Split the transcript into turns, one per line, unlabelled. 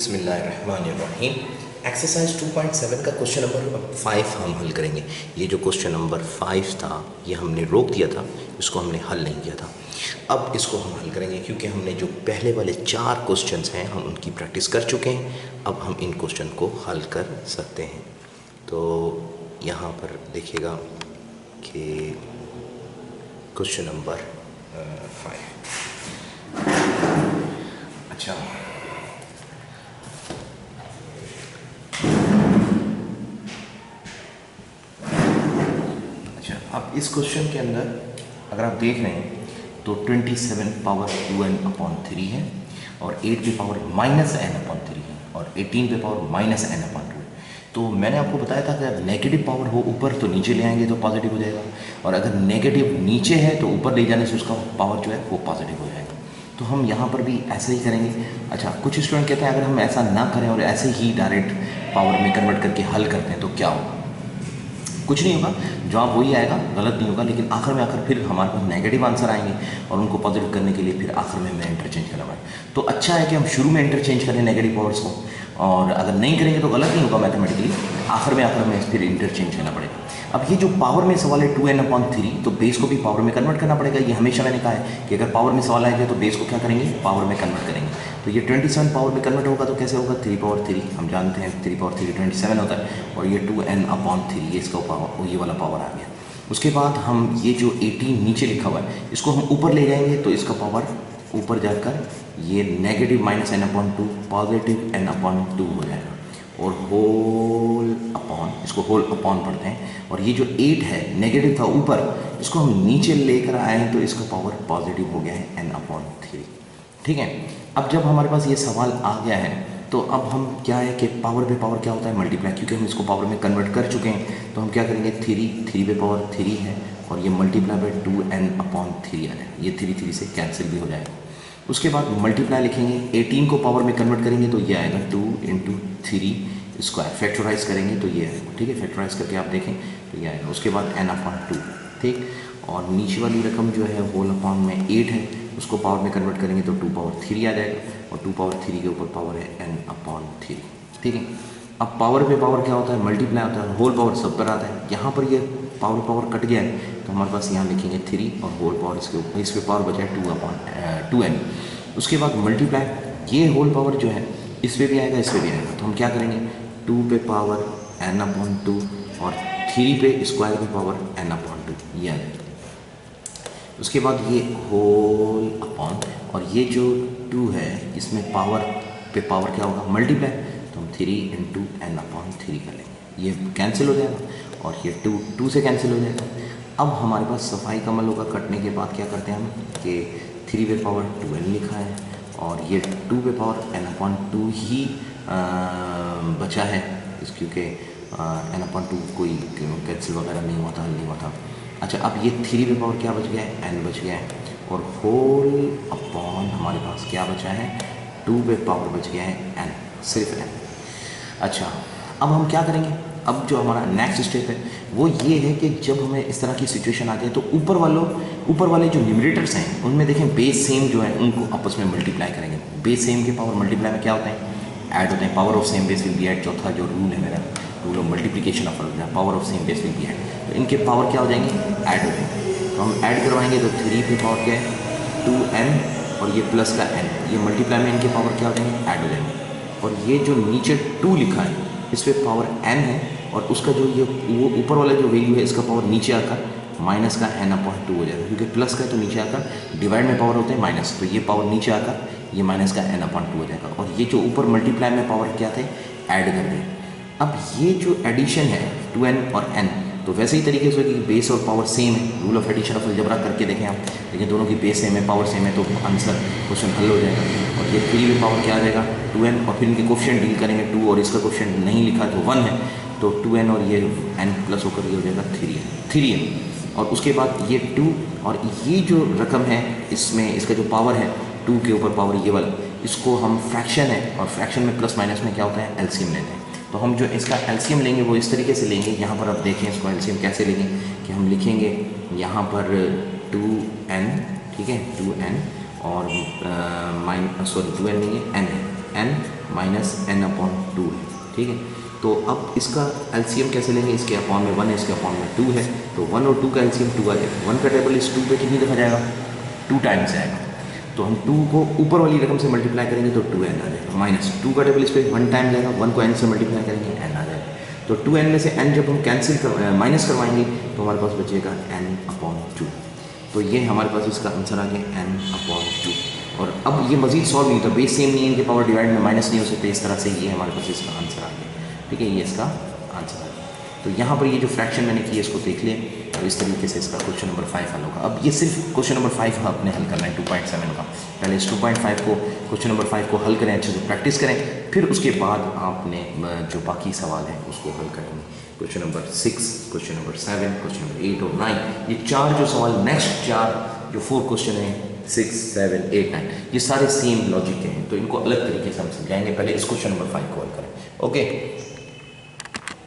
बिस्मिल्लाहिर्रहमानिर्रहीम। एक्सरसाइज 2.7 का question number 5 हम हल करेंगे। ये जो क्वेश्चन नंबर 5 था ये हमने रोक दिया था, इसको हमने हल नहीं किया था। अब इसको हम हल करेंगे क्योंकि हमने जो पहले वाले 4 क्वेश्चंस हैं हम उनकी प्रैक्टिस कर चुके हैं। अब हम इन क्वेश्चन को हल कर सकते हैं। तो यहाँ पर देखिएगा कि क्वेश्चन नंबर 5। अच्छा, अब इस क्वेश्चन के अंदर अगर आप देख रहे हैं तो 27 पावर 2n/3 है और 8 पे पावर -n/3 है और 18 पे पावर -n/2 है। तो मैंने आपको बताया था कि अगर नेगेटिव पावर हो ऊपर तो नीचे ले आएंगे तो पॉजिटिव हो जाएगा, और अगर नेगेटिव नीचे है तो ऊपर ले जाने से उसका पावर जो है वो पॉजिटिव हो जाएगा। तो हम यहाँ पर भी ऐसे ही करेंगे। अच्छा, कुछ स्टूडेंट कहते हैं अगर हम ऐसा ना करें और ऐसे ही डायरेक्ट पावर में कन्वर्ट करके हल करते हैं तो क्या होगा? कुछ नहीं होगा, जवाब वही आएगा, गलत नहीं होगा, लेकिन आखिर में आकर फिर हमारे पास नेगेटिव आंसर आएंगे और उनको पॉजिटिव करने के लिए फिर आखिर में हमें इंटरचेंज करना पड़ेगा। तो अच्छा है कि हम शुरू में इंटरचेंज करें नेगेटिव पावर्स को, और अगर नहीं करेंगे तो गलत नहीं होगा मैथमेटिकली, आखिर में हमें फिर इंटरचेंज करना पड़ेगा। अब ये जो पावर में सवाल है 2n/3, तो बेस को भी पावर में कन्वर्ट करना पड़ेगा। ये हमेशा मैंने कहा है कि अगर पावर में सवाल आएगा तो बेस को क्या करेंगे, पावर में कन्वर्ट करेंगे। तो ये 27 पावर में कन्वर्ट होगा तो कैसे होगा, 3/3। हम जानते हैं 3/3 27 होता है, और ये 2n/3 ये इसका पावर, ये वाला पावर आ गया। उसके बाद हम ये जो 18 नीचे लिखा हुआ है इसको हम ऊपर ले जाएंगे तो इसका पावर ऊपर जाकर ये नेगेटिव -n/2 पॉजिटिव n/2 हो जाएगा, और होल अपॉन, इसको होल अपॉन पढ़ते हैं। और ये जो 8 है नेगेटिव था ऊपर, इसको हम नीचे लेकर आए तो इसका पावर पॉजिटिव हो गया है n/3। ठीक है, अब जब हमारे पास ये सवाल आ गया है तो अब हम क्या है कि पावर पे पावर क्या होता है, मल्टीप्लाई, क्योंकि हम इसको पावर में कन्वर्ट कर चुके हैं। तो हम क्या करेंगे, 3 पे पावर 3 है और ये मल्टीप्लाई बाय 2n/3 आ जाएगा। ये 3 से कैंसिल भी हो जाएगा। उसके बाद मल्टीप्लाई लिखेंगे, 18 को पावर में कन्वर्ट करेंगे तो ये आएगा 2 × 3 स्क्वायर, फैक्टराइज करेंगे तो ये आएगा। ठीक है, फैक्टराइज करके आप देखें तो ये आएगा। उसके बाद n/2, ठीक, और नीचे वाली रकम जो है होल अपॉन में 8 है, उसको पावर में कन्वर्ट करेंगे तो 2/3 आ जाएगा, और 2/3 के ऊपर पावर है n/3। ठीक है, अब पावर पे पावर क्या होता है, मल्टीप्लाई होता है, होल पावर सब पर आता है। यहाँ पर ये पावर पावर कट गया है तो हमारे पास यहाँ लिखेंगे 3 और होल पावर इसके ऊपर, इस पे पावर बचा है 2n। उसके बाद मल्टीप्लाई, ये होल पावर जो है इस पर भी आएगा, इस पर भी आएगा। तो हम क्या करेंगे, 2 पे पावर n/2 और 3 पे स्क्वायर पे पावर n/2, ये आ जाएगा। उसके बाद ये होल अपॉन, और ये जो 2 है इसमें पावर पे पावर क्या होगा, मल्टीप्लाई, तो हम 3 × n/3 कर लेंगे, ये कैंसिल हो जाएगा, और ये 2 से कैंसिल हो जाएगा। अब हमारे पास सफाई का अमल होगा। कटने के बाद क्या करते हैं हम कि 3 पे पावर 2n लिखा है और ये 2 पे पावर n/2 ही बचा है, इस क्योंकि n/2 कोई कैंसिल वगैरह नहीं हुआ था, हल नहीं हुआ था। अच्छा, अब ये 3 पे पावर क्या बच गया है, n बच गया है, और होल अपॉन हमारे पास क्या बचा है, 2 पे पावर बच गया है n, सिर्फ n। अच्छा, अब हम क्या करेंगे, अब जो हमारा नेक्स्ट स्टेप है वो ये है कि जब हमें इस तरह की सिचुएशन आ जाए तो ऊपर वाले जो न्यूमरेटर्स हैं उनमें देखें बेस सेम जो है उनको आपस में मल्टीप्लाई करेंगे। बेस सेम के पावर मल्टीप्लाई में क्या होता है, ऐड होते हैं। Power of same base will be add, चौथा जो रूल है मेरा, rule of multiplication of power of same base will be add, तो इनके पावर क्या हो जाएंगे, ऐड हो जाएंगे। तो हम ऐड करवाएंगे तो 3 पे पावर क्या है 2n, और ये प्लस का n, ये मल्टीप्लाई में इनके पावर क्या हो जाएंगे, ऐड हो जाएंगे। और ये जो नीचे 2 लिखा है इस पर पावर n है, और उसका जो ये वो ऊपर वाला जो वैल्यू है इसका पावर नीचे आकर माइनस का n/2 हो जाएगा, क्योंकि प्लस का है तो नीचे आकर डिवाइड में पावर होते हैं माइनस, तो ये पावर नीचे आकर ये माइनस का n/2 हो जाएगा। और ये जो ऊपर मल्टीप्लाई में पावर क्या थे, ऐड कर दें। अब ये जो एडिशन है 2n और n, तो वैसे ही तरीके से कि बेस और पावर सेम है, rule of addition of algebra करके देखें आप, लेकिन दोनों की बेस सेम है, पावर सेम है, तो आंसर क्वेश्चन हल हो जाएगा। और ये 3 पे पावर क्या आ जाएगा 2n, और फिर इनके कोफिशिएंट डील करेंगे, 2 और इसका कोफिशिएंट नहीं लिखा तो 1 है, तो 2n और ये n प्लस होकर ये हो जाएगा 3n। और उसके बाद ये 2 और ये जो रकम है इसमें इसका जो पावर है 2 के ऊपर पावर ये वाला, इसको हम फ्रैक्शन है, और फ्रैक्शन में प्लस माइनस में क्या होता है, एलसीएम लेते हैं। तो हम जो इसका एलसीएम लेंगे वो इस तरीके से लेंगे। यहाँ पर आप देखें इसको एलसीएम कैसे लेंगे, कि हम लिखेंगे यहाँ पर 2n, ठीक है, 2n और 2n नहीं है, n है, n minus N upon two है, ठीक है। तो अब इसका एलसीएम कैसे लेंगे, इसके अपॉन में 1 है, इसके अपॉन में 2 है, तो 1 और 2 का एलसीएम 2 आ जाएगा। 1 का टेबल इस 2 पे कितनी दफ़ा जाएगा, 2 टाइम्स आएगा, तो हम 2 को ऊपर वाली रकम से मल्टीप्लाई करेंगे तो 2n आ जाएगा, माइनस 2 का टेबल इस पर 1 टाइम जाएगा, 1 को n से मल्टीप्लाई करेंगे n आ जाएगा, तो 2n में से n जब हम माइनस करवाएंगे तो हमारे पास बचेगा n अपॉन 2। तो ये हमारे पास इसका आंसर आ गया n अपॉन 2। और अब ये मजीद सॉल्व नहीं होता, बेस सेम नहीं है, इनके पावर डिवाइड में माइनस नहीं हो सकते, इस तरह से ये हमारे पास इसका आंसर आ गया, ठीक है, ये इसका आंसर आ गया। तो यहाँ पर ये जो फ्रैक्शन मैंने की है इसको देख लें, और इस तरीके से इसका क्वेश्चन नंबर 5 हल होगा। अब ये सिर्फ क्वेश्चन नंबर 5 आपने हल करना है 2.7 का। पहले इस 2.5 को, क्वेश्चन नंबर 5 को हल करें, अच्छे से प्रैक्टिस करें, फिर उसके बाद आपने जो बाकी सवाल हैं उसको हल करेंगे। Question number 6, question number 7, question number 8 और 9, ये 4 जो सवाल, नेक्स्ट 4 जो 4 क्वेश्चन हैं 6, 7, 8, 9, ये सारे सेम लॉजिक के हैं, तो इनको अलग तरीके से हम समझाएंगे। पहले इस क्वेश्चन नंबर 5 को हल करें, ओके।